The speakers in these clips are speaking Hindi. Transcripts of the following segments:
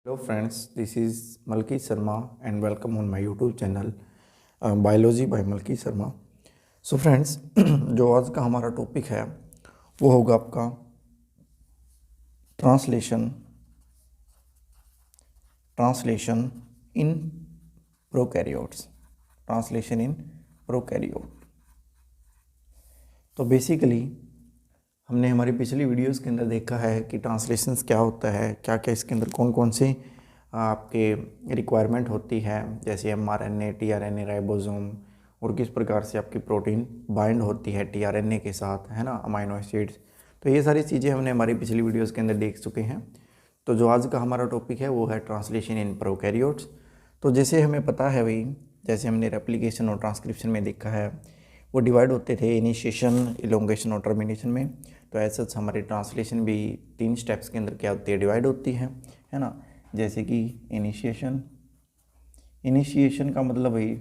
Hello friends, this is Malki Sharma and welcome on my YouTube channel Biology by Malki Sharma. So friends, जो आज का हमारा टॉपिक है वो होगा आपका ट्रांसलेशन इन प्रोकैरियोट। तो बेसिकली हमने हमारी पिछली वीडियोस के अंदर देखा है कि ट्रांसलेशंस क्या होता है, क्या क्या इसके अंदर कौन कौन से आपके रिक्वायरमेंट होती है, जैसे mRNA, tRNA, राइबोसोम, और किस प्रकार से आपकी प्रोटीन बाइंड होती है tRNA के साथ, है ना, अमाइनो एसिड्स। तो ये सारी चीज़ें हमने हमारी पिछली वीडियोस के अंदर देख चुके हैं। तो जो आज का हमारा टॉपिक है वो है ट्रांसलेशन इन प्रोकैरियोट्स। तो जैसे हमें पता है भाई, जैसे हमने रेप्लिकेशन और ट्रांसक्रिप्शन में देखा है, वो डिवाइड होते थे इनिशिएशन, इलोंगेशन और टर्मिनेशन में। तो ऐसे हमारी ट्रांसलेशन भी 3 स्टेप्स के अंदर क्या होती है, डिवाइड होती है ना। जैसे कि इनिशिएशन का मतलब भाई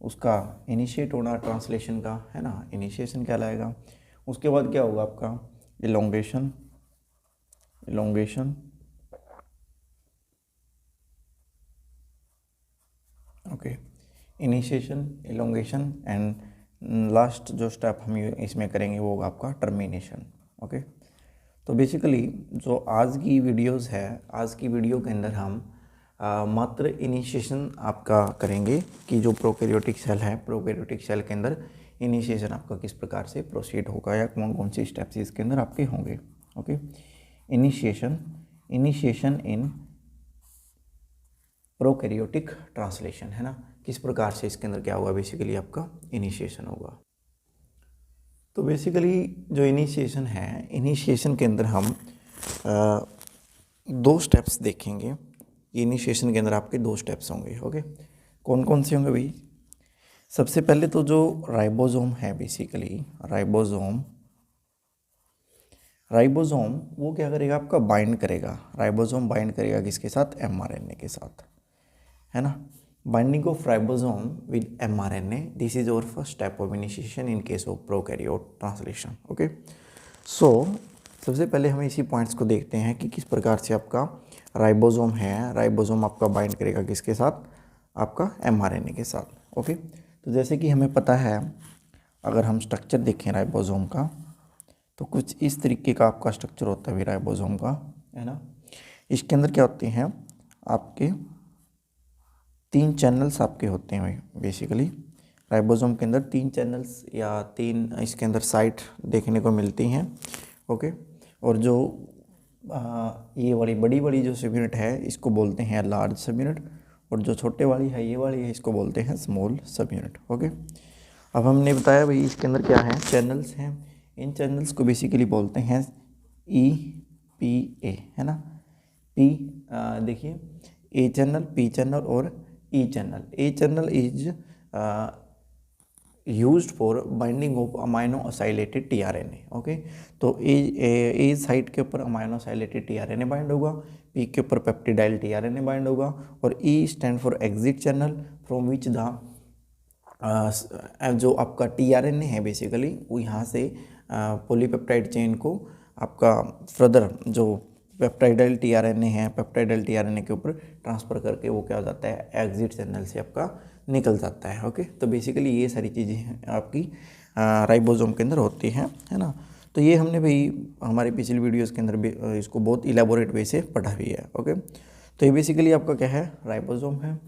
उसका इनिशिएट होना ट्रांसलेशन का, है ना, इनिशिएशन क्या लाएगा। उसके बाद क्या होगा आपका elongation, okay, initiation, elongation and last जो स्टेप हम इसमें करेंगे वो होगा आपका टर्मिनेशन। ओके, तो बेसिकली जो आज की वीडियोस है, आज की वीडियो के अंदर हम मात्र इनिशिएशन आपका करेंगे कि जो प्रोकैरियोटिक सेल है, प्रोकैरियोटिक सेल के अंदर इनिशिएशन आपका किस प्रकार से प्रोसीड होगा या कौन कौन सी स्टेप्स इसके अंदर आपके होंगे। ओके, इनिशिएशन इन प्रोकैरियोटिक ट्रांसलेशन, है ना, किस प्रकार से इसके अंदर क्या होगा, बेसिकली आपका इनिशिएशन होगा। तो बेसिकली जो इनिशिएशन है, इनिशिएशन के अंदर हम 2 स्टेप्स देखेंगे। इनिशिएशन के अंदर आपके 2 स्टेप्स होंगे। ओके, कौन कौन से होंगे भाई। सबसे पहले तो जो राइबोसोम है, बेसिकली राइबोसोम वो क्या करेगा, आपका बाइंड करेगा। राइबोसोम बाइंड करेगा किसके साथ, mRNA के साथ, है ना। Binding of ribosome with mRNA, this is our first step of initiation in case of prokaryote translation. Okay, so सबसे पहले हम इसी पॉइंट्स को देखते हैं कि किस प्रकार से आपका राइबोसोम है, राइबोसोम आपका बाइंड करेगा किसके साथ, आपका mRNA के साथ। ओके, तो जैसे कि हमें पता है, अगर हम स्ट्रक्चर देखें राइबोसोम का, तो कुछ इस तरीके का आपका स्ट्रक्चर होता है राइबोसोम का, है ना। इसके अंदर क्या होते हैं, आपके 3 चैनल्स आपके होते हैं भाई। बेसिकली राइबोसोम के अंदर 3 चैनल्स या 3 इसके अंदर साइट देखने को मिलती हैं। ओके, और जो ये वाली बड़ी जो सब यूनिट है इसको बोलते हैं लार्ज सब यूनिट, और जो छोटे वाली है ये वाली है इसको बोलते हैं स्मॉल सब यूनिट। ओके, अब हमने बताया भाई इसके अंदर क्या है, चैनल्स हैं। इन चैनल्स को बेसिकली बोलते हैं EPA, है ना। पी देखिए, ए चैनल, पी चैनल और E channel. A channel is used for binding of amino acylated tRNA। Okay, तो ए साइट के ऊपर अमाइनो असाइलेटेड tRNA बाइंड होगा, पी के ऊपर पेप्टिडाइल tRNA बाइंड होगा, और E stand for exit channel from which the जो आपका tRNA है बेसिकली वो यहाँ से पॉलीपेप्टाइड चेन को आपका फर्दर जो पेप्टाइडल tRNA है, पेप्टाइडल tRNA के ऊपर ट्रांसफ़र करके वो क्या हो जाता है, एग्जिट चैनल से आपका निकल जाता है। ओके, तो बेसिकली ये सारी चीज़ें हैं आपकी राइबोसोम के अंदर होती हैं, है ना। तो ये हमने भी हमारी पिछली वीडियोस के अंदर भी इसको बहुत इलेबोरेट वे से पढ़ा भी है। ओके, तो ये बेसिकली आपका क्या है, राइबोसोम है।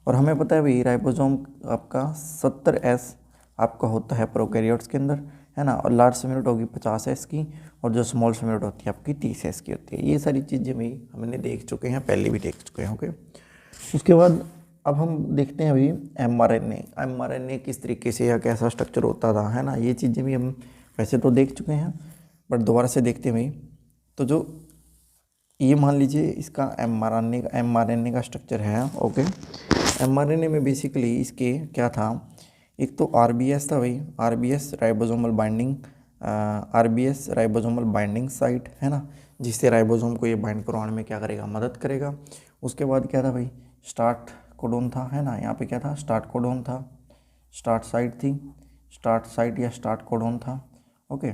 और हमें पता है भाई राइबोसोम आपका 70S आपका होता है प्रोकैरियोट्स के अंदर, है ना, और लार्ज सब यूनिट होगी 50S की, और जो स्मॉल सब यूनिट होती है आपकी 30S की होती है। ये सारी चीज़ें भी हमने देख चुके हैं, पहले भी देख चुके हैं। ओके, उसके बाद अब हम देखते हैं अभी mRNA किस तरीके से या कैसा स्ट्रक्चर होता था, है ना। ये चीज़ें भी हम वैसे तो देख चुके हैं, बट दोबारा से देखते हैं भाई। तो जो ये मान लीजिए इसका mRNA का स्ट्रक्चर है। ओके, mRNA में बेसिकली इसके क्या था, एक तो RBS था भाई, RBS राइबोसोमल बाइंडिंग साइट, है ना, जिससे राइबोसोम को ये बाइंड करवाने में क्या करेगा, मदद करेगा। उसके बाद क्या था भाई, स्टार्ट कोडोन था, है ना, यहाँ पे क्या था, स्टार्ट कोडोन था, स्टार्ट साइट थी, स्टार्ट साइट या स्टार्ट कोडोन था। ओके,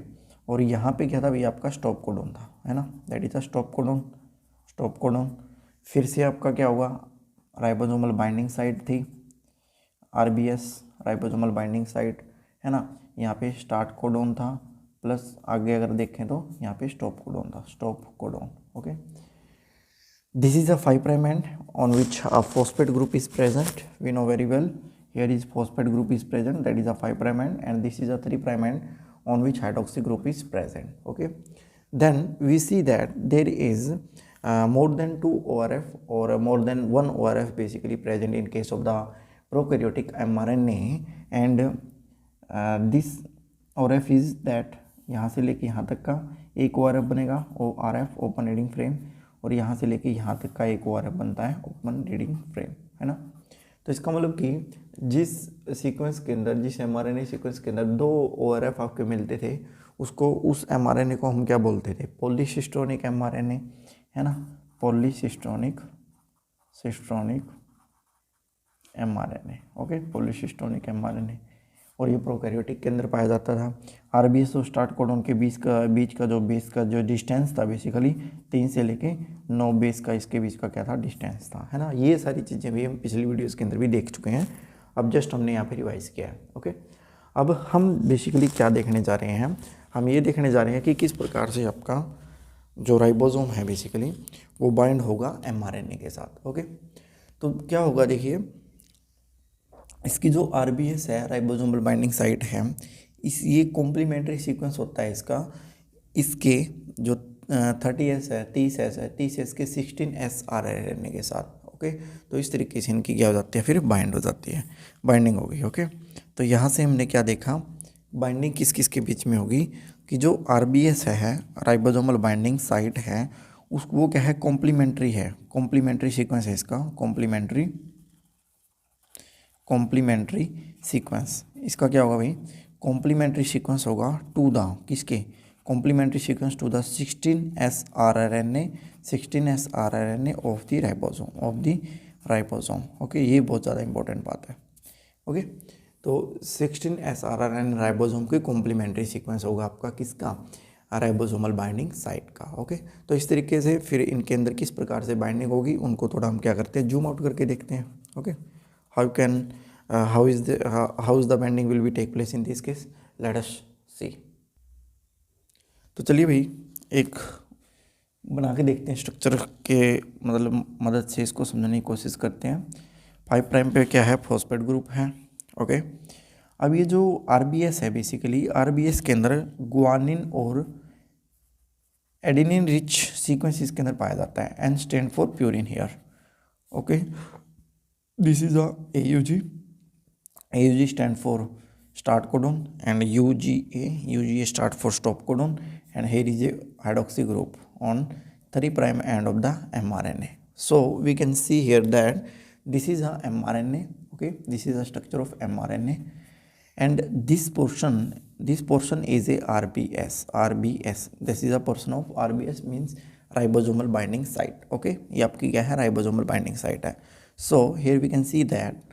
और यहाँ पे क्या था भाई, आपका स्टॉप कोडोन था, है ना, that is a stop codon. फिर से आपका क्या होगा, राइबोसोमल बाइंडिंग साइट थी, RBS राइबोसोमल बाइंडिंग साइट है ना। यहाँ पे स्टार्ट कोडोन था, प्लस आगे अगर देखें तो यहाँ पे स्टॉप कोडोन था, stop codon. Okay, this is a 5' end on which a phosphate group is present. We know very well here is phosphate group is present, that is a 5' end, and this is a 3' end on which hydroxy group is present. Okay, then we see that there is more than 2 ORF or more than 1 ORF basically present in case of the prokaryotic mRNA, and this ORF is that यहाँ से लेके यहाँ तक का एक ORF बनेगा, ORF ओपन रीडिंग फ्रेम, और यहाँ से लेके यहाँ तक का एक ORF बनता है ओपन रीडिंग फ्रेम, है ना। तो इसका मतलब कि जिस सीक्वेंस के अंदर, जिस mRNA सीक्वेंस के अंदर 2 ORF आपके मिलते थे, उसको, उस mRNA को हम क्या बोलते थे, पॉलीसिस्टोनिक mRNA, है ना, पॉलीसिस्टोनिक mRNA। ओके, पॉलीसिस्टोनिक mRNA, और ये प्रोकैरियोटिक के अंदर पाया जाता था। RBS और स्टार्ट कोडोन के बीच का जो बेस का जो डिस्टेंस था बेसिकली 3 से लेके 9 बेस का इसके बीच का क्या था, डिस्टेंस था, है ना। ये सारी चीज़ें भी हम पिछली वीडियोस के अंदर भी देख चुके हैं, अब जस्ट हमने यहाँ पे रिवाइज किया है। ओके, अब हम बेसिकली क्या देखने जा रहे हैं, हम ये देखने जा रहे हैं कि किस प्रकार से आपका जो राइबोसोम है बेसिकली वो बाइंड होगा mRNA के साथ। ओके, तो क्या होगा, देखिए इसकी जो RBS है, राइबोसोमल बाइंडिंग साइट है, ये कॉम्प्लीमेंट्री सीक्वेंस होता है इसका, इसके जो 30S है, 30S है, 30S के 16S RNA के साथ। ओके, तो इस तरीके से इनकी क्या हो जाती है, फिर बाइंड हो जाती है, बाइंडिंग होगी। ओके, तो यहाँ से हमने क्या देखा, बाइंडिंग किस किस के बीच में होगी, कि जो RBS है, राइबोसोमल बाइंडिंग साइट है, उस वो क्या है, कॉम्प्लीमेंट्री है, कॉम्प्लीमेंट्री सीक्वेंस है इसका, कॉम्प्लीमेंट्री सीक्वेंस। इसका क्या होगा भाई, कॉम्प्लीमेंट्री सीक्वेंस होगा टू द, किसके, complementary sequence to the 16S RNA of the ribosome, okay, ये बहुत ज़्यादा इंपॉर्टेंट बात है। ओके, तो 16S RNA राइबोसोम की कॉम्प्लीमेंट्री सीक्वेंस होगा आपका किसका, राइबोसोमल बाइंडिंग साइट का। ओके, तो इस तरीके से फिर इनके अंदर किस प्रकार से बाइंडिंग होगी, उनको थोड़ा हम क्या करते हैं, जूम आउट करके देखते हैं। Okay, how is the bending will be take place in this case, let us see। तो चलिए भाई एक बना के देखते हैं, स्ट्रक्चर के मतलब मदद से इसको समझने की कोशिश करते हैं। 5' पे क्या है, फॉस्फेट ग्रुप है। ओके, अब ये जो RBS है बेसिकली, RBS के अंदर गुआनिन और एडेनिन रिच सीक्वेंस इसके अंदर पाया जाता है, N stand for purine here. Okay, this is AUG stand for start codon, and UGA start for stop codon, and here is a hydroxy group on 3' end of the mRNA. So we can see here that this is a mRNA. Okay, this is a structure of mRNA, and this portion is a RBS. This is a portion of RBS, means ribosomal binding site. Okay, ये आपकी क्या है, ribosomal binding site है। So here we can see that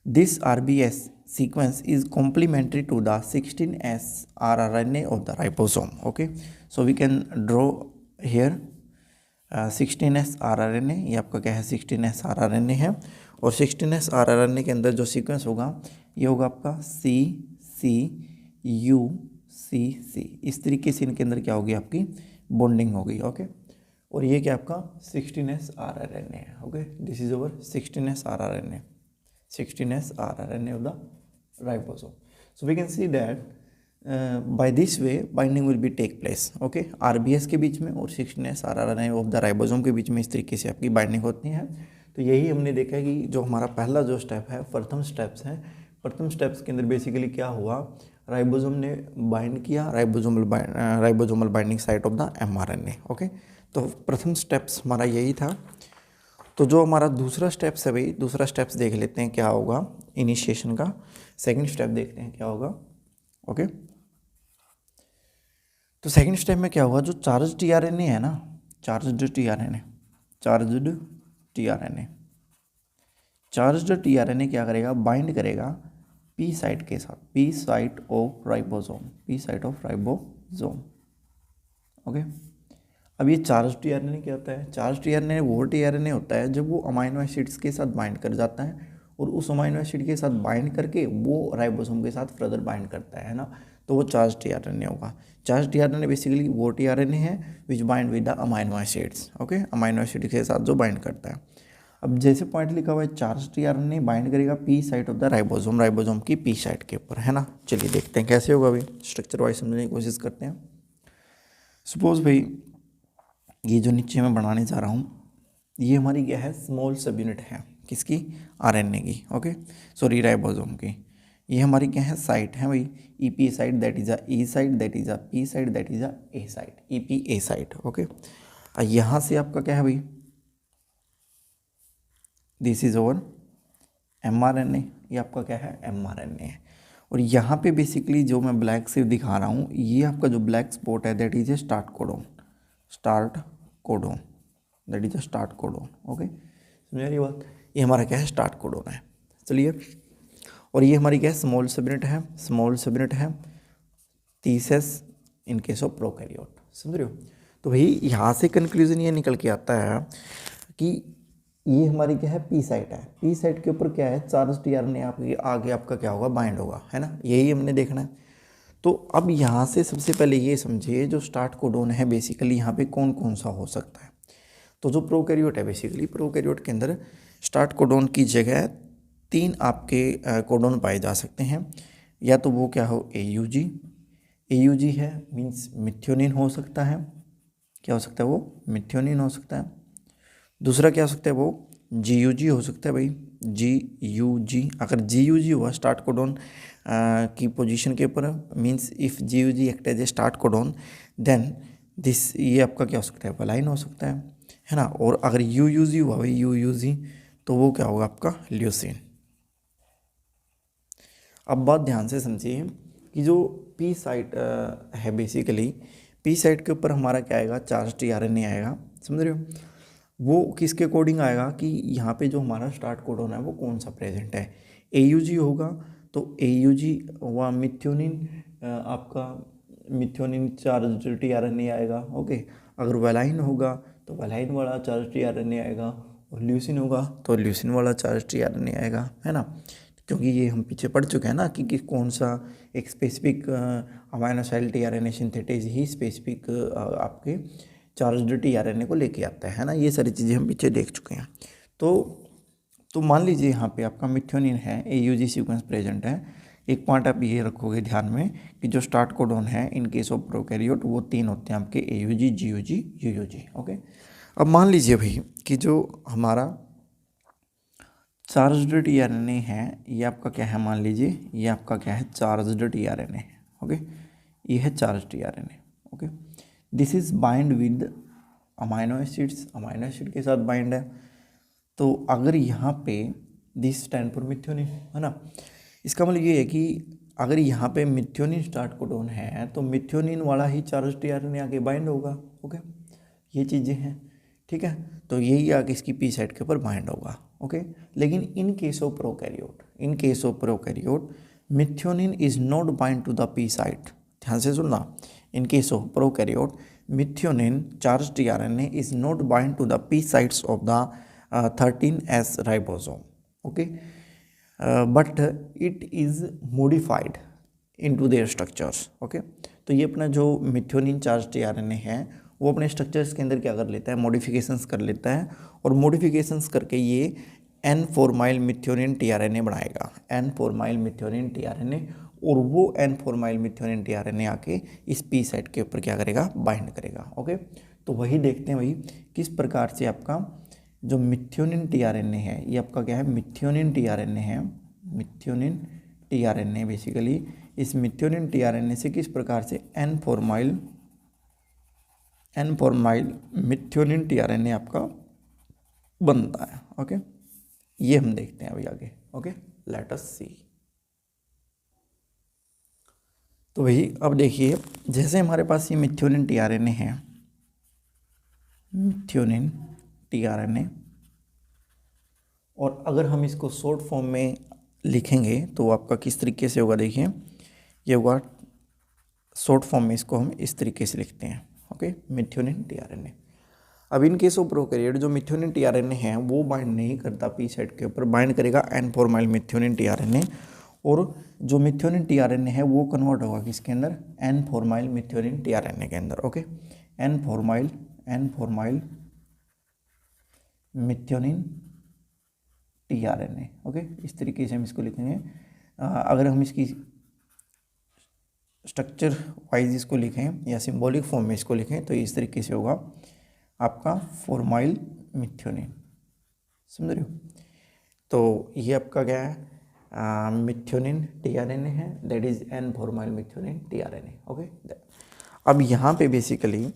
this RBS sequence is complementary to the 16S rRNA of the ribosome. Okay, so we can draw here 16S rRNA, ये आपका क्या है, 16S rRNA है, और 16S rRNA के अंदर जो सीक्वेंस होगा ये होगा आपका CCUCC। इस तरीके से इनके अंदर क्या होगी, आपकी बॉन्डिंग होगी। ओके, और ये क्या आपका 16S rRNA है। Okay, this is over 16S rRNA of the ribosome. So we can see that by this way binding will be take place. Okay, RBS के बीच में और 16S RNA of the ribosome के बीच में इस तरीके से आपकी बाइंडिंग होती है। तो यही हमने देखा कि जो हमारा पहला जो स्टेप है, प्रथम स्टेप्स हैं, प्रथम स्टेप्स के अंदर बेसिकली क्या हुआ, राइबोसोम ने बाइंड किया, ribosomal binding site of the mRNA। Okay, तो प्रथम स्टेप्स हमारा यही था। तो जो हमारा दूसरा स्टेप्स है भाई, दूसरा स्टेप्स देख लेते हैं क्या होगा इनिशिएशन का। सेकंड स्टेप देखते हैं क्या होगा। ओके, तो सेकंड स्टेप में क्या होगा, जो चार्ज टीआरएनए है ना, चार्ज टीआरएनए क्या करेगा, बाइंड करेगा पी साइट के साथ, P site of ribosome. Okay, अब ये चार्ज टीआरएनए क्या होता है? चार्ज टीआरएनए वो टीआरएनए होता है जब वो अमाइनो एसिड्स के साथ बाइंड कर जाता है और उस अमाइनो एसिड के साथ बाइंड करके वो राइबोसोम के साथ फर्दर बाइंड करता है ना, तो वो चार्ज टीआरएनए होगा। चार्ज टीआरएनए बेसिकली वो टीआरएनए है which bind with the amino acids, okay, amino acid के साथ जो बाइंड करता है। अब जैसे पॉइंट लिखा हुआ है चार्ज टीआरएनए बाइंड करेगा P site of the ribosome, ribosome की पी साइट के ऊपर, है ना। चलिए देखते हैं कैसे होगा, अभी स्ट्रक्चर वाइज समझने की कोशिश करते हैं। सपोज भाई ये जो नीचे मैं बनाने जा रहा हूँ ये हमारी क्या है? स्मॉल सब यूनिट है, किसकी? आरएनए की, ओके, सॉरी राइबोसोम की। ये हमारी क्या है? साइट है भाई, E P site, that is a E site, that is a P site, that is a A site, E P A site, okay. यहाँ से आपका क्या है भाई? दिस इज ओवर mRNA, ये आपका क्या है? mRNA है। और यहाँ पे बेसिकली जो मैं ब्लैक से दिखा रहा हूँ ये आपका जो ब्लैक स्पॉट है that is a start codon, start codon, that is a start codon, okay, समझ रही बात? ये हमारा क्या है? स्टार्ट कोडोन है। चलिए, और ये हमारी क्या है? स्मॉल सबयूनिट है, स्मॉल सबयूनिट है, thesis in case of prokaryote, समझ रहे हो? तो भाई यहाँ से कंक्लूजन ये निकल के आता है कि ये हमारी क्या है? पी साइट है, पी साइट के ऊपर क्या है? चार्ज टीआरएनए आपके आगे आपका क्या होगा? बाइंड होगा, है ना, यही हमने देखना है। तो अब यहाँ से सबसे पहले ये समझिए जो स्टार्ट कोडोन है बेसिकली यहाँ पे कौन कौन सा हो सकता है। तो जो प्रोकैरियोट है बेसिकली प्रोकैरियोट के अंदर स्टार्ट कोडोन की जगह 3 आपके कोडोन पाए जा सकते हैं, या तो वो क्या हो? AUG, AUG है मीन्स मिथ्योनिन हो सकता है, क्या हो सकता है वो? मिथ्योनिन हो सकता है। दूसरा क्या हो सकता है? वो GUG हो सकता है भाई, GUG। अगर GUG हुआ स्टार्ट कोडोन की पोजीशन के ऊपर, means if GUG act as a start codon then this, ये आपका क्या हो सकता है? वेलाइन हो सकता है ना। और अगर UUG हुआ भाई, UUG, तो वो क्या होगा? आपका ल्यूसीन। अब बात ध्यान से समझिए कि जो पी साइट है बेसिकली पी साइट के ऊपर हमारा क्या आएगा? चार्ज टीआरएनए आएगा, समझ रहे हो? वो किसके अकॉर्डिंग आएगा कि यहाँ पे जो हमारा स्टार्ट कोडोन है वो कौन सा प्रेजेंट है? AUG होगा तो AUG हुआ मिथ्योनिन, आपका मिथ्योनिन चार्ज टीआरएनए आएगा, ओके। अगर वेलाइन होगा तो वेलाइन वाला चार्ज टीआरएनए आएगा, और ल्यूसिन होगा तो ल्यूसिन वाला चार्ज टीआरएनए आएगा, है ना। क्योंकि ये हम पीछे पढ़ चुके हैं ना कि कौन सा एक specific amino acyl tRNA synthetase ही स्पेसिफिक आपके चार्ज टीआरएनए को लेके आता है ना। ये सारी चीज़ें हम पीछे देख चुके हैं। तो मान लीजिए यहाँ पे आपका मिथ्योनिन है, AUG सीक्वेंस प्रेजेंट है। एक पॉइंट आप ये रखोगे ध्यान में कि जो स्टार्ट कोडोन है इन केस ऑफ प्रोकैरियोट वो 3 होते हैं आपके, AUG, GUG, UUG, ओके। अब मान लीजिए भाई कि जो हमारा चार्ज्ड टीआरएनए है ये आपका क्या है? मान लीजिए ये आपका क्या है? चार्ज्ड टीआरएनए है, ओके, ये है charge tRNA, okay. This is bind with amino acids, amino acid के साथ बाइंड है। तो अगर यहाँ पे दिस स्टैंड फॉर मिथ्योनिन, है ना, इसका मतलब ये है कि अगर यहाँ पे मिथ्योनिन स्टार्ट कोडोन है तो मिथ्योनिन वाला ही चार्ज टीआरएनए आगे बाइंड होगा, ओके। ये चीज़ें हैं, ठीक है। तो यही आगे इसकी पी साइड के ऊपर बाइंड होगा, ओके। लेकिन in case of prokaryote methionine is not bind to the P site. ध्यान से सुनना, in case of prokaryote methionine charge tRNA is not bind to the P sites of the 13S ribosome, okay, but it is modified into their structures, okay. तो ये अपना जो मिथ्योनिन चार्ज टीआरएनए है वो अपने स्ट्रक्चर्स के अंदर क्या कर लेता है? मॉडिफिकेशंस कर लेता है, और मॉडिफिकेशंस करके ये N-फॉर्माइल मिथ्योनिन टीआरएनए बनाएगा, N-फॉर्माइल मिथ्योनिन टीआरएनए, और वो N-फॉर्माइल मिथ्योनिन टीआरएनए आके इस पी साइट के ऊपर क्या करेगा? बाइंड करेगा, ओके। तो वही देखते हैं भाई किस प्रकार से आपका जो मिथ्योनिन टीआरएनए है ये आपका क्या है? मिथ्योनिन टीआरएनए है, मिथ्योनिन टीआरएनए बेसिकली इस मिथ्योनिन टीआरएनए से किस प्रकार से N-फॉर्माइल मिथ्योनिन टीआरएनए आपका बनता है, ओके। ये हम देखते हैं अभी आगे, ओके, लेट अस सी। तो भाई अब देखिए जैसे हमारे पास ये मिथ्योनिन टीआरएनए है, मिथ्योनिन टीआरएनए, और अगर हम इसको शॉर्ट फॉर्म में लिखेंगे तो आपका किस तरीके से होगा? देखिए ये होगा शॉर्ट फॉर्म में, इसको हम इस तरीके से लिखते हैं, ओके, मिथ्योनिन टीआरएनए। अब इन केस ऑफ प्रोकैरियोट जो मिथ्योनिन टीआरएनए है वो बाइंड नहीं करता पी साइट के ऊपर, बाइंड करेगा एन फॉर्माइल मिथ्योनिन टीआरएनए, और जो मिथ्योनिन टीआरएनए है वो कन्वर्ट होगा किसके अंदर, एन फॉर्माइल मिथ्योनिन टीआरएनए के अंदर। Okay, N formyl methionine tRNA. Okay, इस तरीके से हम इसको लिखेंगे। अगर हम इसकी स्ट्रक्चर वाइज इसको लिखें या सिंबॉलिक फॉर्म में इसको लिखें तो इस तरीके से होगा आपका फॉर्माइल मिथ्योनिन, समझ रहे हो। तो ये आपका क्या है, मिथ्योनिन टीआरएनए है, that is an formyl methionine tRNA. Okay, अब यहाँ पे बेसिकली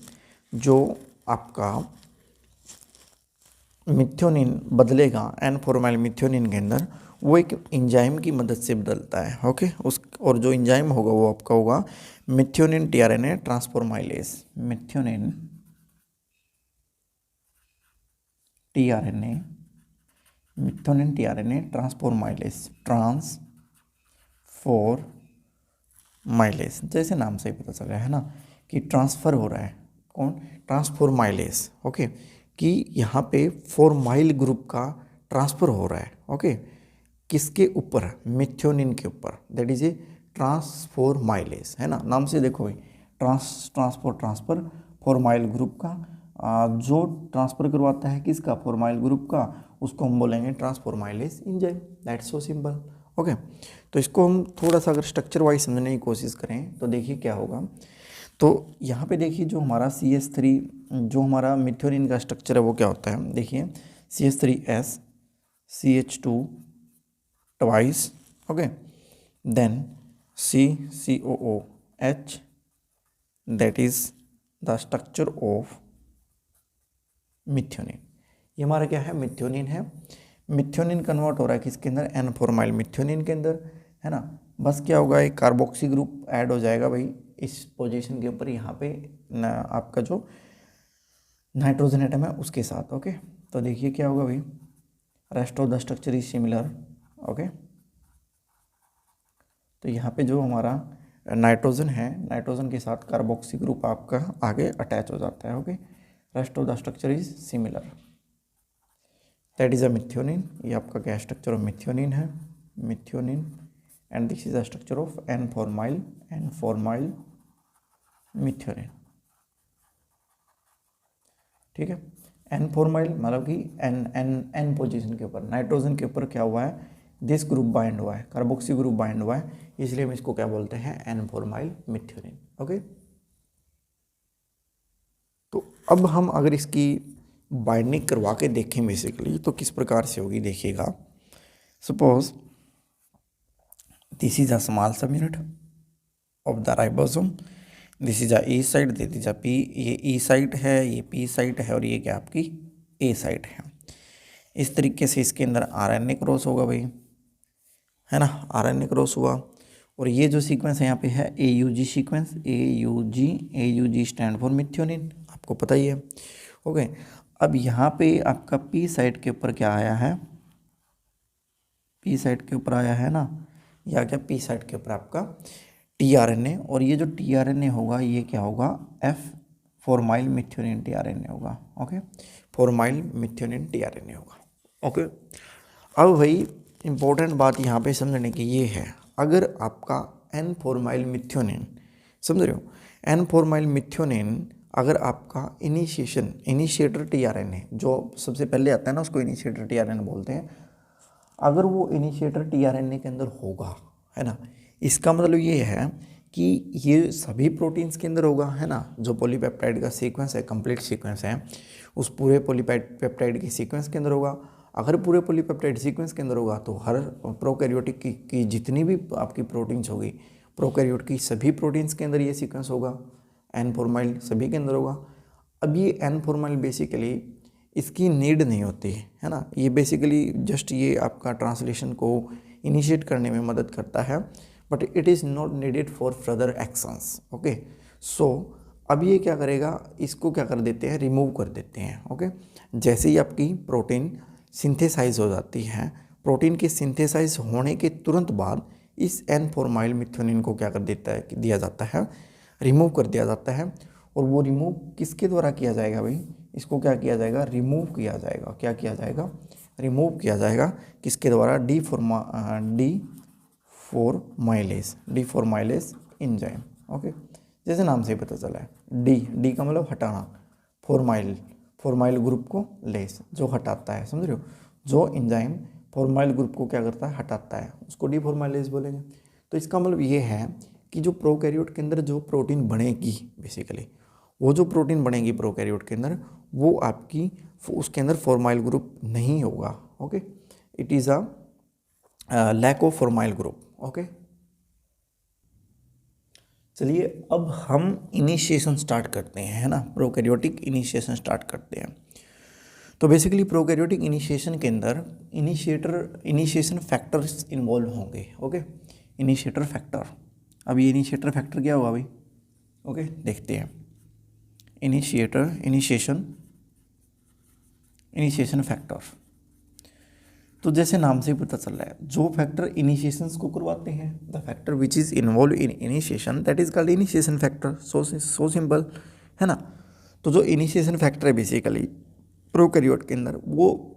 जो आपका मिथ्योनिन बदलेगा एन फॉर्माइल मिथ्योनिन के अंदर, वो एक एंजाइम की मदद से बदलता है। ओके, उस और जो एंजाइम होगा वो आपका होगा मिथ्योनिन टीआरएनए ट्रांसफॉर्माइलेज, मिथ्योनिन टीआरएनए ट्रांसफॉर्माइलेज, ट्रांसफॉर्माइलेज, जैसे नाम से ही पता चल रहा है ना कि ट्रांसफ़र हो रहा है, कौन, ट्रांसफॉर्माइलेज। ओके, कि यहाँ पे फॉर्माइल ग्रुप का ट्रांसफ़र हो रहा है। ओके, किसके ऊपर, मिथ्योनिन के ऊपर, दैट इज ए ट्रांसफॉर्माइलेज, है ना, नाम से देखो भाई, ट्रांसफर फॉर्माइल ग्रुप का, जो ट्रांसफ़र करवाता है किसका, फॉर्माइल ग्रुप का, उसको हम बोलेंगे transformylase enzyme, that's so simple. Okay, तो इसको हम थोड़ा सा अगर स्ट्रक्चर वाइज समझने की कोशिश करें तो देखिए क्या होगा। तो यहाँ पे देखिए जो हमारा CH3 जो हमारा मिथ्योनिन का स्ट्रक्चर है वो क्या होता है, देखिए CH3S CH2 twice, okay, then CCOOH, that is the structure of methionine. ये हमारा क्या है, मिथ्योनिन है। मिथ्योनिन कन्वर्ट हो रहा है किसके अंदर, एन फॉर्माइल मिथ्योनिन के अंदर, है ना। बस क्या होगा, एक कार्बोक्सी ग्रुप ऐड हो जाएगा भाई इस पोजीशन के ऊपर, यहाँ पे आपका जो नाइट्रोजन एटम है उसके साथ। ओके, तो देखिए क्या होगा भाई, rest of the structure is similar. Okay, तो यहाँ पे जो हमारा नाइट्रोजन है, नाइट्रोजन के साथ कार्बोक्सी ग्रुप आपका आगे अटैच हो जाता है। Okay, rest of the structure is similar, that is a methionine. ये आपका क्या स्ट्रक्चर ऑफ मिथ्योनिन है, methionine, and this is the structure of N formyl methionine. ठीक है, एन फॉर्माइल मतलब कि एन पोजीशन के ऊपर, नाइट्रोजन के ऊपर क्या हुआ है, दिस ग्रुप बाइंड हुआ है, कार्बोक्सी ग्रुप बाइंड हुआ है, इसलिए हम इसको क्या बोलते हैं, एन फॉर्माइल मिथ्योनिन। ओके, तो अब हम अगर इसकी बाइंडिंग करवा के देखें बेसिकली तो किस प्रकार से होगी, देखिएगा। Suppose this is a small सब unit of the ribosome, this is a E site, this is a P, ये ई साइट है, ये पी साइट है, और ये क्या आपकी ए साइट है। इस तरीके से इसके अंदर आरएनए क्रॉस होगा भाई, है ना, आरएनए क्रॉस हुआ, और ये जो सीक्वेंस है यहाँ पे है AUG sequence, AUG stand for methionine, आपको पता ही है। ओके, अब यहाँ पे आपका पी साइट के ऊपर क्या आया है, पी साइट के ऊपर आया है ना, या क्या पी साइट के ऊपर आपका टीआरएनए, और ये जो टीआरएनए होगा ये क्या होगा, F फॉर्माइल मिथ्योनिन टीआरएनए होगा। ओके, फॉर्माइल मिथ्योनिन टीआरएनए होगा। ओके, अब भाई इंपॉर्टेंट बात यहाँ पे समझने की ये है, अगर आपका एन फॉर्माइल मिथ्योनिन, समझ रहे हो, एन फॉर्माइल मिथ्योनिन अगर आपका इनिशिएटर टीआरएनए जो सबसे पहले आता है ना उसको इनिशिएटर टीआरएनए बोलते हैं, अगर वो इनिशिएटर टीआरएनए के अंदर होगा, है ना, इसका मतलब ये है कि ये सभी प्रोटीन्स के अंदर होगा, है ना, जो पॉलीपेप्टाइड का सीक्वेंस है, कंप्लीट सीक्वेंस है, उस पूरे पॉलीपेप्टाइड के सीक्वेंस के अंदर होगा। अगर पूरे पॉलीपेप्टाइड सीक्वेंस के अंदर होगा तो हर प्रोकैरियोटिक की जितनी भी आपकी प्रोटीन्स होगी, प्रोकैरियोट की सभी प्रोटीन्स के अंदर ये सीक्वेंस होगा, एन फॉर्माइल सभी के अंदर होगा। अब ये एन फॉर्माइल बेसिकली इसकी नीड नहीं होती है ना, ये बेसिकली जस्ट ये आपका ट्रांसलेशन को इनिशिएट करने में मदद करता है, but it is not needed for further actions. Okay, so अब ये क्या करेगा, इसको क्या कर देते हैं, रिमूव कर देते हैं। ओके, जैसे ही आपकी प्रोटीन सिंथेसाइज हो जाती है, प्रोटीन के सिंथेसाइज होने के तुरंत बाद इस एन फॉर्माइल मिथ्योनिन को क्या कर देता है, दिया जाता है, रिमूव कर दिया जाता है, और वो रिमूव किसके द्वारा किया जाएगा भाई, इसको क्या किया जाएगा, रिमूव किया जाएगा। क्या किया जाएगा, रिमूव किया जाएगा। किसके द्वारा, डीफॉर्माइलेज एंजाइम। ओके, जैसे नाम से ही पता चला है, डी का मतलब हटाना, फॉर्माइल ग्रुप को लेस जो हटाता है, समझ रहे हो, जो एंजाइम फॉर्माइल ग्रुप को क्या करता है, हटाता है, उसको डीफॉर्माइलेज बोलेंगे। तो इसका मतलब ये है कि जो प्रोकैरियोट के अंदर जो प्रोटीन बनेगी बेसिकली, वो जो प्रोटीन बनेगी प्रोकैरियोट के अंदर, वो आपकी उसके अंदर फॉर्माइल ग्रुप नहीं होगा। Okay, it is a lack of formyl group. Okay, चलिए अब हम इनिशिएशन स्टार्ट करते हैं, है ना, प्रोकैरियोटिक इनिशिएशन स्टार्ट करते हैं। तो बेसिकली प्रोकैरियोटिक इनिशिएशन के अंदर इनिशिएशन फैक्टर्स इन्वॉल्व होंगे। ओके, इनिशिएटर फैक्टर, अब ये इनिशिएटर फैक्टर क्या हुआ भाई, ओके देखते हैं। इनिशिएशन फैक्टर, तो जैसे नाम से ही पता चल रहा है, जो फैक्टर इनिशिएशंस को करवाते हैं, the factor which is involve in initiation that is called initiation factor. So simple, है ना। तो जो इनिशिएशन फैक्टर है बेसिकली प्रोकैरियोट के अंदर, वो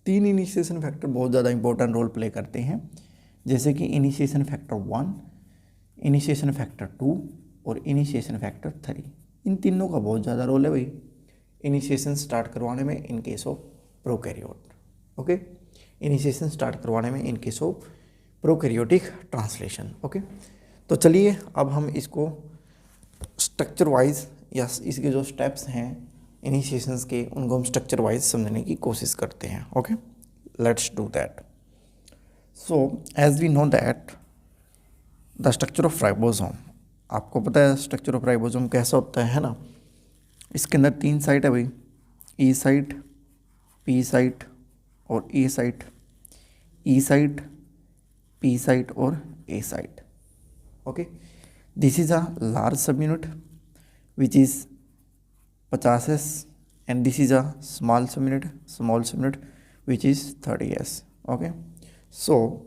3 इनिशिएशन फैक्टर बहुत ज़्यादा इंपॉर्टेंट रोल प्ले करते हैं, जैसे कि इनिशिएशन फैक्टर 1, इनिशिएशन फैक्टर 2 और इनिशिएशन फैक्टर 3। इन तीनों का बहुत ज़्यादा रोल है भाई इनिशिएशन स्टार्ट करवाने में इन case of prokaryote. Okay, initiation start करवाने में इन case of prokaryotic translation. Okay, तो चलिए अब हम इसको स्ट्रक्चर वाइज या इसके जो स्टेप्स हैं इनिशिएशंस के, उनको हम स्ट्रक्चर वाइज समझने की कोशिश करते हैं। Okay, let's do that. So as we know that the structure of ribosome, आपको पता है स्ट्रक्चर ऑफ राइबोसोम कैसा होता है ना। इसके अंदर 3 साइट है भाई, ई साइट, पी साइट और A site. E site, P site और A site. Okay, this is a large sub unit which is 50s and this is a small subunit which is 30s. Okay, so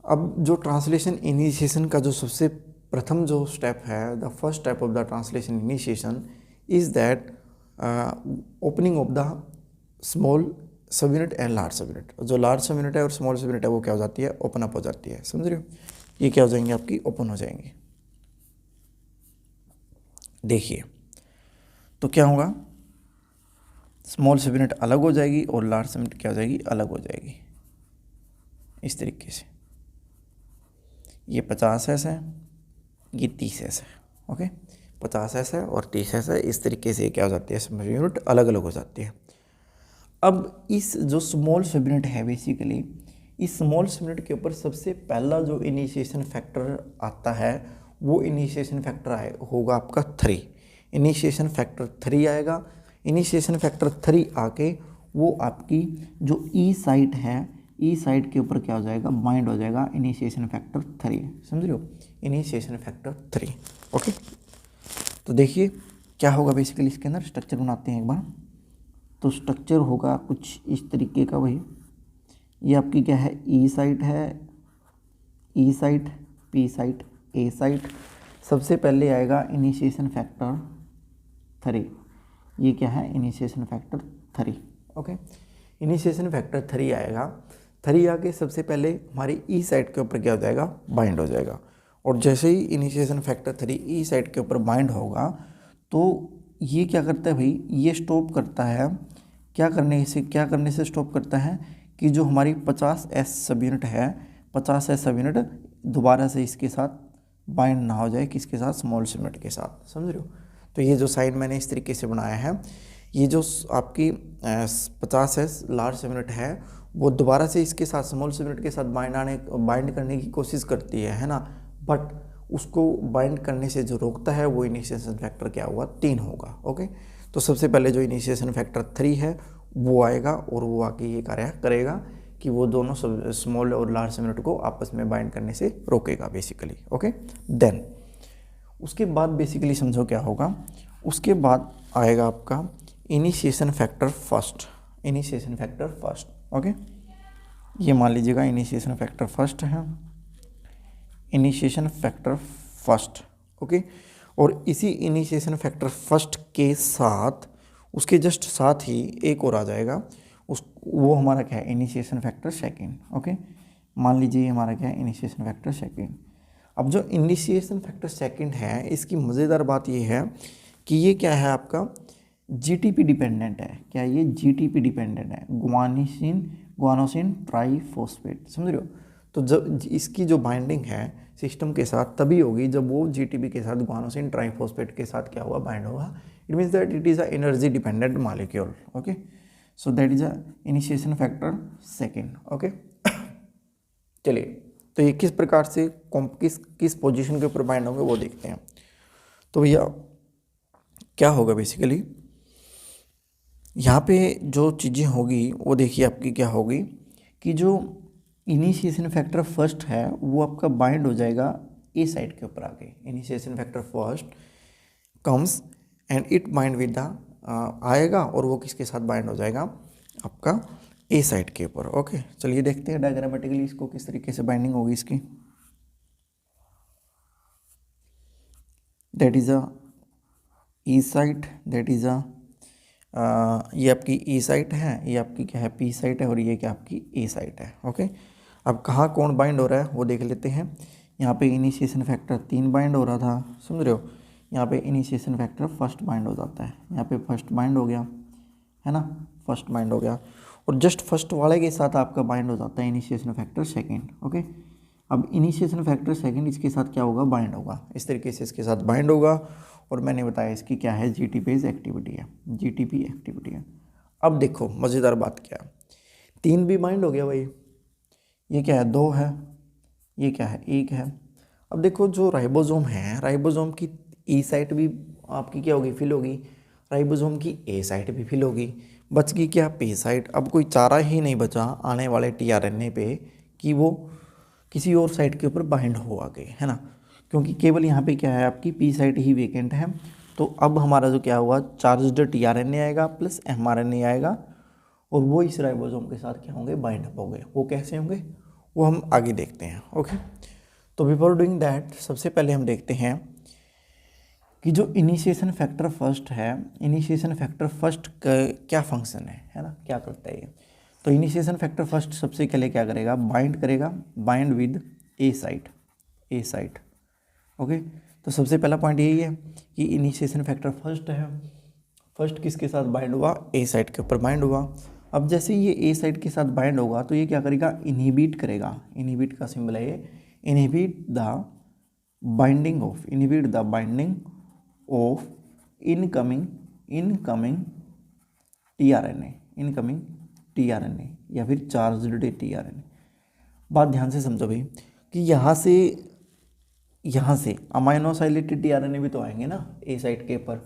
अब जो ट्रांसलेशन इनिशिएशन का जो सबसे प्रथम जो स्टेप है, the first step of the translation initiation is that opening of the small सब unit and large sub unit. जो लार्ज सब यूनिट है और स्मॉल सब यूनिट है वो क्या हो जाती है, ओपन अप हो जाती है, समझ रहे हो, ये क्या हो जाएंगे आपकी, ओपन हो जाएंगी। देखिए तो क्या होगा, स्मॉल सब यूनिट अलग हो जाएगी और लार्ज सब यूनिट क्या हो जाएगी, अलग हो जाएगी, इस तरीके से। ये 50s है, ये 30s है। ओके, 50s है और 30s है, इस तरीके से क्या हो जाती है, स्मॉल यूनिट अलग अलग हो जाती है। अब इस जो स्मॉल सब यूनिट है बेसिकली, इस स्मॉल सब यूनिट के ऊपर सबसे पहला जो इनिशिएशन फैक्टर आता है वो इनिशिएशन फैक्टर होगा आपका 3। इनिशिएशन फैक्टर 3 आएगा। इनिशिएशन फैक्टर 3 आके वो आपकी जो ई साइट है, ई साइट के ऊपर क्या हो जाएगा, बाइंड हो जाएगा इनिशिएशन फैक्टर 3, समझ रहे हो, इनिशिएशन फैक्टर 3। ओके, तो देखिए क्या होगा बेसिकली, इसके अंदर स्ट्रक्चर बनाते हैं एक बार। तो स्ट्रक्चर होगा कुछ इस तरीके का भाई, ये आपकी क्या है, ई साइट है, ई साइट, पी साइट, ए साइट। सबसे पहले आएगा इनिशिएशन फैक्टर 3, ये क्या है, initiation factor 3। Okay, initiation factor 3 आएगा। 3 आके सबसे पहले हमारी ई साइट के ऊपर क्या हो जाएगा, बाइंड हो जाएगा। और जैसे ही इनिशिएशन फैक्टर 3 ई साइट के ऊपर बाइंड होगा तो ये क्या करता है भाई, ये स्टॉप करता है, क्या करने से स्टॉप करता है कि जो हमारी 50s सब यूनिट है, 50s सब यूनिट दोबारा से इसके साथ बाइंड ना हो जाए, किसके साथ, स्मॉल सब यूनिट के साथ, समझ रहे हो। तो ये जो साइन मैंने इस तरीके से बनाया है, ये जो आपकी 50s लार्ज सब यूनिट है वो दोबारा से इसके साथ स्मॉल सब यूनिट के साथ बाइंड करने की कोशिश करती है ना, बट उसको बाइंड करने से जो रोकता है वो इनिशिएशन फैक्टर क्या हुआ, 3 होगा। ओके, तो सबसे पहले जो इनिशिएशन फैक्टर 3 है वो आएगा और वो आके ये कार्य करेगा कि वो दोनों स्मॉल और लार्ज सब यूनिट को आपस में बाइंड करने से रोकेगा बेसिकली। ओके, देन उसके बाद बेसिकली समझो क्या होगा, उसके बाद आएगा आपका initiation factor first. Initiation factor first, okay, ये मान लीजिएगा इनिशिएशन फैक्टर फर्स्ट है, इनिशिएशन फैक्टर फर्स्ट। ओके, और इसी इनिशिएशन फैक्टर फर्स्ट के साथ उसके जस्ट साथ ही एक और आ जाएगा, उस वो हमारा क्या है, इनिशिएशन फैक्टर सेकंड। ओके, मान लीजिए हमारा क्या है, इनिशिएशन फैक्टर सेकंड। अब जो इनिशिएशन फैक्टर सेकंड है, इसकी मज़ेदार बात ये है कि ये क्या है, आपका जीटीपी डिपेंडेंट है। क्या ये जीटीपी डिपेंडेंट है, गुआनोसिन ट्राइफॉस्फेट, समझ रहे हो। तो जब इसकी जो बाइंडिंग है सिस्टम के साथ तभी होगी जब वो जीटीपी के साथ गुआनोसिन ट्राइफॉस्फेट के साथ क्या हुआ, बाइंड होगा। It means that it is a energy dependent molecule. Okay, so that is a initiation factor second. Okay, चलिए, तो ये किस प्रकार से किस पोजीशन के ऊपर बाइंड होंगे वो देखते हैं। तो भैया क्या होगा, बेसिकली यहाँ पे जो चीज़ें होगी वो देखिए आपकी क्या होगी कि जो इनिशिएशन फैक्टर फर्स्ट है वो आपका बाइंड हो जाएगा ए साइड के ऊपर आके। Initiation factor first comes and it bind with the आएगा और वो किसके साथ बाइंड हो जाएगा, आपका ए साइड के ऊपर। ओके, चलिए देखते हैं डायग्रामेटिकली इसको किस तरीके से बाइंडिंग होगी इसकी। That is a E site, that is a ये आपकी ई साइट है, ये आपकी क्या है, पी साइट है, और ये क्या आपकी ए साइट है। ओके, अब कहाँ कौन बाइंड हो रहा है वो देख लेते हैं। यहाँ पे इनिशिएशन फैक्टर 3 बाइंड हो रहा था, समझ रहे हो। यहाँ पे इनिशिएशन फैक्टर फर्स्ट बाइंड हो जाता है, यहाँ पे फर्स्ट बाइंड हो गया है ना, फर्स्ट बाइंड हो गया, और जस्ट फर्स्ट वाले के साथ आपका बाइंड हो जाता है इनिशिएशन फैक्टर सेकेंड। ओके, अब इनिशिएशन फैक्टर सेकेंड इसके साथ क्या होगा, बाइंड होगा, इस तरीके से इसके साथ बाइंड होगा, और मैंने बताया इसकी क्या है, जीटीपीज एक्टिविटी है, जीटीपी एक्टिविटी है। अब देखो मज़ेदार बात क्या है, 3 भी बाइंड हो गया भाई, ये क्या है, 2 है, ये क्या है, 1 है। अब देखो जो राइबोसोम है, राइबोसोम की ई साइट भी आपकी क्या होगी, फिल होगी, राइबोसोम की ए साइट भी फिल होगी, बच गई क्या, पी साइट। अब कोई चारा ही नहीं बचा आने वाले टीआरएनए पे कि वो किसी और साइट के ऊपर बाइंड हो आगे, है ना, क्योंकि केवल यहाँ पे क्या है, आपकी पी साइट ही वेकेंट है। तो अब हमारा जो क्या हुआ, चार्ज्ड टीआरएनए आएगा प्लस एमआरएनए आएगा, और वो इस राइबोसोम के साथ क्या होंगे, बाइंड अप होंगे। वो कैसे होंगे वो हम आगे देखते हैं। ओके, तो बिफोर डूइंग दैट सबसे पहले हम देखते हैं कि जो इनिशिएशन फैक्टर फर्स्ट है, इनिशिएशन फैक्टर फर्स्ट का क्या फंक्शन है ना, क्या करता है ये। तो इनिशिएशन फैक्टर फर्स्ट सबसे पहले क्या करेगा, बाइंड करेगा, bind with A site, A site. Okay, तो सबसे पहला पॉइंट यही है कि इनिशिएशन फैक्टर फर्स्ट है, फर्स्ट किसके साथ बाइंड हुआ, ए साइट के ऊपर बाइंड हुआ। अब जैसे ये ए साइट के साथ बाइंड होगा तो ये क्या करेगा, इनहिबिट करेगा, इनहिबिट का सिंबल है ये, inhibit the binding of, inhibit the binding of incoming tRNA, incoming tRNA या फिर चार्ज्ड टीआरएनए। बात ध्यान से समझो भाई कि यहाँ से अमाइनोसाइलेटेड टीआरएनए भी तो आएंगे ना ए साइट के ऊपर।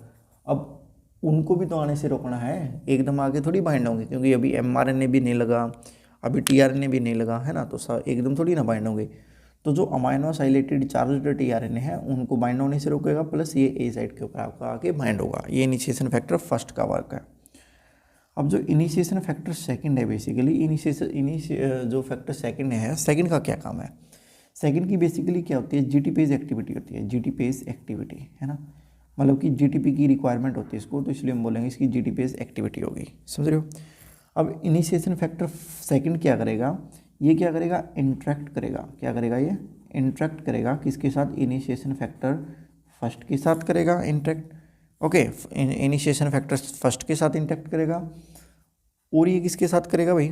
अब उनको भी तो आने से रोकना है, एकदम आगे थोड़ी बाइंड होंगे, क्योंकि अभी एमआरएनए भी नहीं लगा, अभी टीआरएनए भी नहीं लगा, है ना, तो एकदम थोड़ी ना बाइंड होंगे। तो जो अमाइनोसाइलेटेड चार्ज्ड टीआरएनए है उनको बाइंड होने से रोकेगा, प्लस ये ए साइट के ऊपर आपका आके बाइंड होगा। ये इनिशिएशन फैक्टर फर्स्ट का वर्क है। अब जो इनिशिएशन फैक्टर सेकंड है, बेसिकली जो फैक्टर सेकंड है, सेकंड का क्या काम है, सेकंड की बेसिकली क्या होती है, जीटीपीज एक्टिविटी होती है, जीटीपीज एक्टिविटी, है ना, मतलब कि जीटीपी की रिक्वायरमेंट होती है इसको, तो इसलिए हम बोलेंगे इसकी जीटीपीज एक्टिविटी होगी, समझ रहे हो। अब इनिशिएशन फैक्टर सेकंड क्या करेगा, ये क्या करेगा, इंट्रैक्ट करेगा, क्या करेगा, ये इंट्रैक्ट करेगा किसके साथ, इनिशिएशन फैक्टर फर्स्ट के साथ करेगा interact. Okay, initiation factor first के साथ इंट्रैक्ट करेगा, और ये किसके साथ करेगा भाई,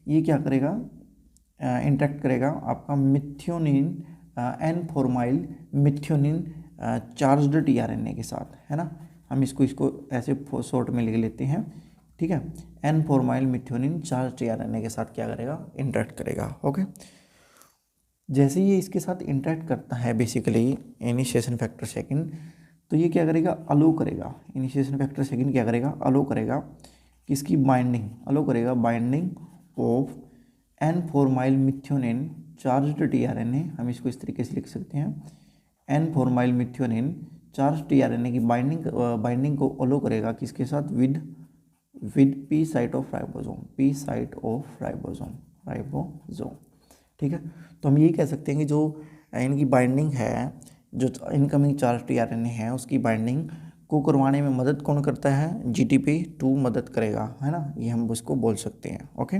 ये क्या करेगा, इंट्रैक्ट करेगा आपका methionine, N formyl methionine charged tRNA के साथ, है ना। हम इसको ऐसे शॉर्ट में लिख लेते हैं, ठीक है, N formyl methionine charge tRNA के साथ क्या करेगा, इंटरेक्ट करेगा। ओके, जैसे ये इसके साथ इंटरेक्ट करता है बेसिकली इनिशिएशन फैक्टर सेकंड, तो ये क्या करेगा, अलो करेगा, इनिशिएशन फैक्टर सेकंड क्या करेगा, अलो करेगा किसकी, बाइंडिंग, अलो करेगा binding of N formyl methionine charged tRNA. हम इसको इस तरीके से लिख सकते हैं, N formyl methionine charge tRNA की बाइंडिंग को अलो करेगा किसके साथ, with P site of ribosome, P site of ribosome, ठीक है। तो हम ये कह सकते हैं कि जो इनकी बाइंडिंग है जो इनकमिंग चार्ज टीआरएनए है उसकी बाइंडिंग को करवाने में मदद कौन करता है, GTP2 मदद करेगा, है ना, ये हम उसको बोल सकते हैं। ओके।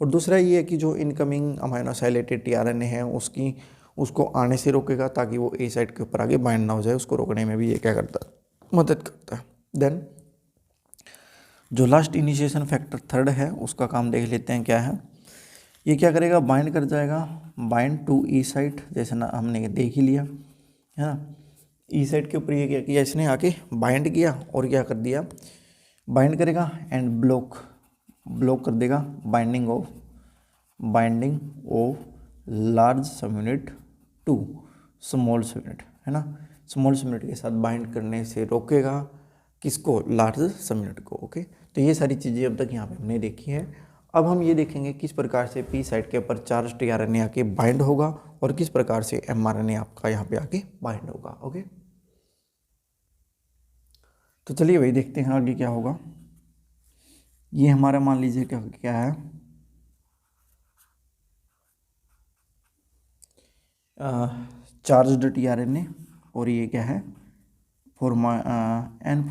और दूसरा ये है कि जो इनकमिंग अमाइनोसाइलेटेड टीआरएनए है उसको आने से रोकेगा ताकि वो ए साइट के ऊपर आगे बाइंड ना हो जाए, उसको रोकने में भी ये क्या करता है, मदद करता है। देन जो लास्ट इनिशिएशन फैक्टर थर्ड है उसका काम देख लेते हैं क्या है। ये क्या करेगा, बाइंड कर जाएगा, बाइंड टू ई साइट, जैसे ना हमने देख ही लिया है ना। ई साइट के ऊपर ये क्या किया इसने, आके बाइंड किया और क्या कर दिया, बाइंड करेगा एंड ब्लॉक कर देगा binding of large subunit to small subunit, है ना। स्मॉल सबयूनिट के साथ बाइंड करने से रोकेगा किसको, लार्ज सबयूनिट को। ओके, तो ये सारी चीज़ें अब तक यहाँ पे हमने देखी है। अब हम ये देखेंगे किस प्रकार से पी साइट के ऊपर चार्ज टीआरएनए आके बाइंड होगा और किस प्रकार से एमआरएनए आपका यहाँ पे आके बाइंड होगा। ओके, तो चलिए भाई देखते हैं आगे क्या होगा। ये हमारा मान लीजिए क्या है, चार्ज्ड टीआरएनए, और ये क्या है, एन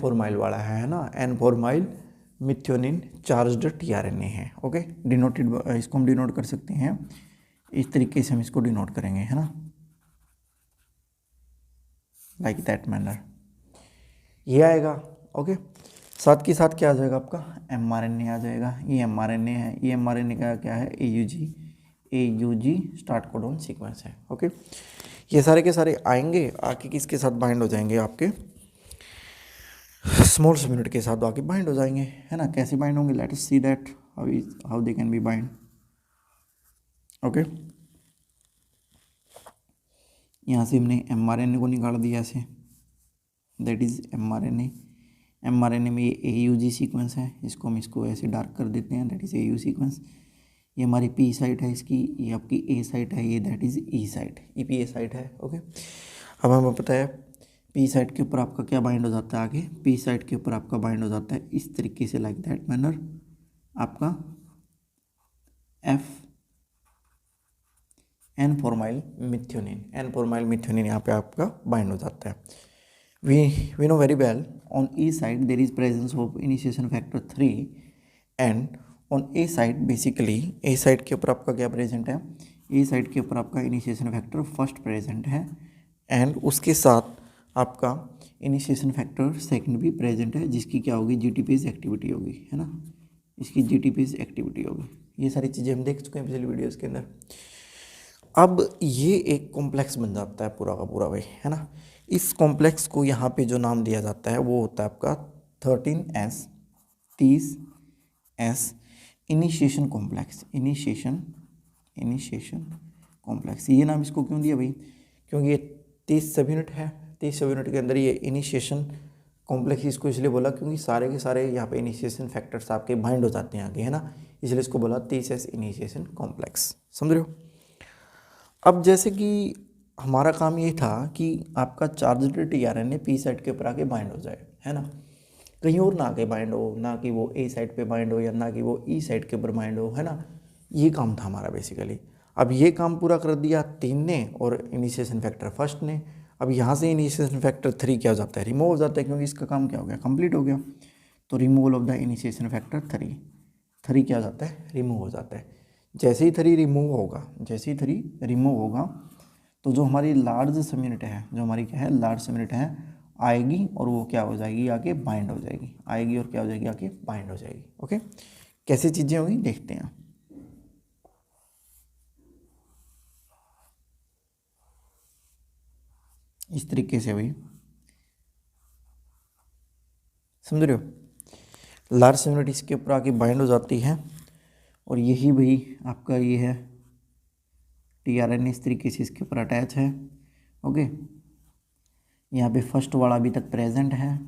फॉर्माइल वाला है ना, N formyl methionine charged tRNA है। ओके, डिनोटेड, इसको हम डिनोट कर सकते हैं इस तरीके से, हम इसको डिनोट करेंगे, है ना, लाइक दैट मैनर ये आएगा। ओके, साथ के साथ क्या आ जाएगा आपका, एमआरएनए आ जाएगा। ये एमआरएनए है, ये एमआरएनए का क्या है, एयूजी स्टार्ट कोडॉन सीक्वेंस है। ओके, ये सारे के सारे आएंगे, आके किसके साथ बाइंड हो जाएंगे, आपके स्मॉल सबयूनिट के साथ आके बाइंड हो जाएंगे, है ना। कैसे बाइंड होंगे, let us see that how they can be bind. Okay, यहाँ से हमने एमआरएनए को निकाल दिया ऐसे, दैट इज एमआरएनए में ये एयूजी सीक्वेंस है, इसको ऐसे डार्क कर देते हैं, दैट इज एयू सीक्वेंस। ये हमारी पी साइट है इसकी, ये आपकी ए साइट है, ये that is E site, EPA site है। ओके, अब हमें पता है पी साइट के ऊपर आपका क्या बाइंड हो जाता है, आगे पी साइट के ऊपर आपका बाइंड हो जाता है इस तरीके से, लाइक दैट मैनर, आपका एफ एन फॉर्माइल मिथ्योनिन यहाँ पे आपका बाइंड हो जाता है। We know very well on E side there is presence of initiation factor 3 and on A side, basically A side के ऊपर आपका क्या प्रेजेंट है, ए साइड के ऊपर आपका इनिशिएशन फैक्टर फर्स्ट प्रेजेंट है, एंड उसके साथ आपका इनिशिएशन फैक्टर सेकंड भी प्रेजेंट है, जिसकी क्या होगी, जीटीपीज एक्टिविटी होगी, है ना, इसकी जीटीपीज एक्टिविटी होगी। ये सारी चीज़ें हम देख चुके हैं पिछली वीडियोज़ के अंदर। अब ये एक कॉम्प्लेक्स बन जाता है पूरा का पूरा भाई, है ना। इस कॉम्प्लेक्स को यहाँ पे जो नाम दिया जाता है वो होता है आपका 30S initiation complex, initiation complex. ये नाम इसको क्यों दिया भाई, क्योंकि ये 30 सबयूनिट है, 30 सबयूनिट के अंदर ये इनिशिएशन कॉम्प्लेक्स इसको इसलिए बोला क्योंकि सारे के सारे यहाँ पे इनिशिएशन फैक्टर्स आपके बाइंड हो जाते हैं आगे, है ना, इसलिए इसको बोला 30S इनिशिएशन कॉम्प्लेक्स। समझ रहे हो। अब जैसे कि हमारा काम ये था कि आपका चार्ज्ड टीआरएनए पी साइट के ऊपर आके बाइंड हो जाए, है ना, कहीं और ना आके बाइंड हो, ना कि वो ए साइड पे बाइंड हो या ना कि वो ई साइड के ऊपर बाइंड हो, है ना। ये काम था हमारा बेसिकली। अब ये काम पूरा कर दिया 3 ने और इनिशिएशन फैक्टर फर्स्ट ने। अब यहाँ से इनिशिएशन फैक्टर 3 क्या हो जाता है, रिमूव हो जाता है, क्योंकि इसका काम क्या हो गया, कंप्लीट हो गया। तो removal of the initiation factor 3 क्या हो जाता है, रिमूव हो जाता है। जैसे ही 3 रिमूव होगा तो जो हमारी लार्ज सबयूनिट है, जो हमारी क्या है, लार्ज सबयूनिट है, आएगी और वो क्या हो जाएगी, आके बाइंड हो जाएगी, आएगी और क्या हो जाएगी, आके बाइंड हो जाएगी। ओके, कैसी चीज़ें होंगी देखते हैं। इस तरीके से भाई, समझ रहे हो, लार्ज सबयूनिट इसके ऊपर आके बाइंड हो जाती है और यही भाई आपका ये है टीआरएनए, इस तरीके से इसके ऊपर अटैच है। ओके, यहाँ पे फर्स्ट वाला अभी तक प्रेजेंट है,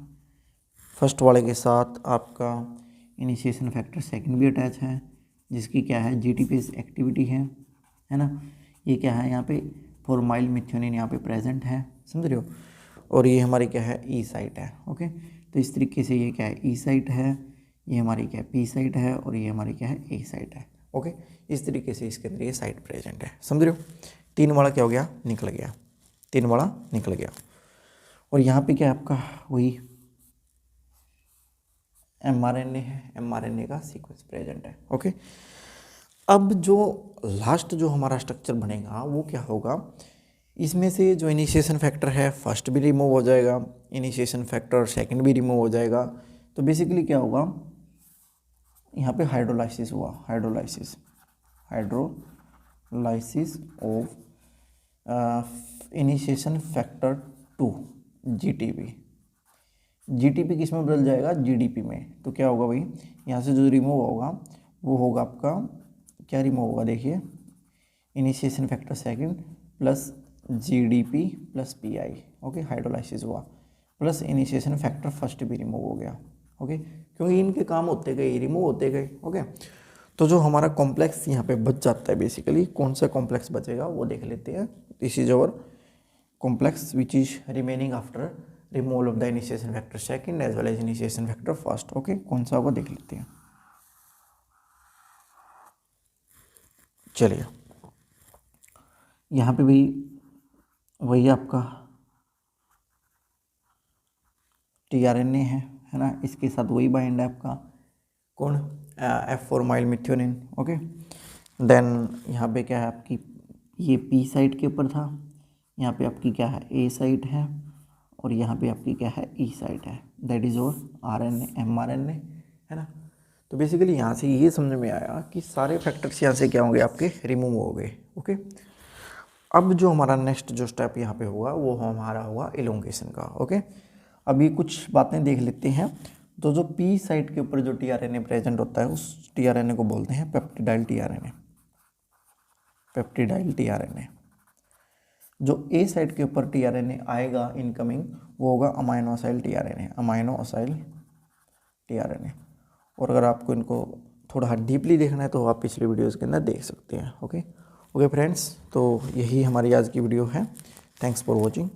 फर्स्ट वाले के साथ आपका इनिशिएशन फैक्टर सेकंड भी अटैच है, जिसकी क्या है, जीटीपीज एक्टिविटी है ना। ये क्या है, यहाँ पे फॉर्माइल मिथ्योनिन यहाँ पे प्रेजेंट है, समझ रहे हो। और ये हमारी क्या है, ई साइट है। ओके, तो इस तरीके से ये क्या है, ई साइट है, ये हमारी क्या है, पी साइट है, और ये हमारी क्या है, ए साइट है। ओके, इस तरीके से इसके अंदर ये साइट प्रेजेंट है, समझ रहे हो। 3 वाला क्या हो गया, निकल गया, 3 वाला निकल गया। और यहाँ पे क्या है आपका वही mRNA है, mRNA का सीक्वेंस प्रेजेंट है। ओके, अब जो लास्ट जो हमारा स्ट्रक्चर बनेगा वो क्या होगा, इसमें से जो इनिशिएशन फैक्टर है फर्स्ट भी रिमूव हो जाएगा, इनिशिएशन फैक्टर सेकंड भी रिमूव हो जाएगा। तो बेसिकली क्या होगा, यहाँ पे हाइड्रोलाइसिस हुआ, hydrolysis of initiation factor 2 GTP. GTP किस में बदल जाएगा, जीडीपी में। तो क्या होगा भाई, यहाँ से जो रिमूव होगा वो होगा आपका, क्या रिमूव होगा देखिए, initiation factor second plus GDP plus pi. Okay, hydrolysis हुआ, प्लस इनिशिएशन फैक्टर फर्स्ट भी रिमूव हो गया। ओके, क्योंकि इनके काम होते गए, रिमूव होते गए। ओके, तो जो हमारा कॉम्प्लेक्स यहाँ पे बच जाता है, बेसिकली कौन सा कॉम्प्लेक्स बचेगा वो देख लेते हैं। This is our complex which is remaining after removal of the initiation factor second as well as initiation factor first. Okay, कौन सा होगा देख लेते हैं। चलिए, यहाँ पे भी वही आपका टीआरएनए है ना, इसके साथ वही बाइंड है आपका कौन, F4 mile methionine. Okay, then यहाँ पे क्या है आपकी, ये पी साइट के ऊपर था, यहाँ पे आपकी क्या है ए साइट है, और यहाँ पे आपकी क्या है ई साइट है, दैट इज और आरएनए एमआरएनए है ना। तो बेसिकली यहाँ से ये समझ में आया कि सारे फैक्टर्स यहाँ से क्या होंगे आपके, रिमूव हो गए। ओके, अब जो हमारा नेक्स्ट जो स्टेप यहाँ पे होगा वो हमारा होगा इलोंगेशन का। ओके, अभी कुछ बातें देख लेते हैं। तो जो पी साइट के ऊपर जो टीआरएनए प्रेजेंट होता है उस टीआरएनए को बोलते हैं पेप्टिडाइल टीआरएनए, पेप्टिडाइल टीआरएनए। जो ए साइट के ऊपर टीआरएनए आएगा इनकमिंग वो होगा अमाइनोसाइल टीआरएनए, अमाइनोसाइल टीआरएनए। और अगर आपको इनको थोड़ा डीपली देखना है तो आप पिछले वीडियोज़ के अंदर देख सकते हैं। ओके फ्रेंड्स, तो यही हमारी आज की वीडियो है। Thanks for watching.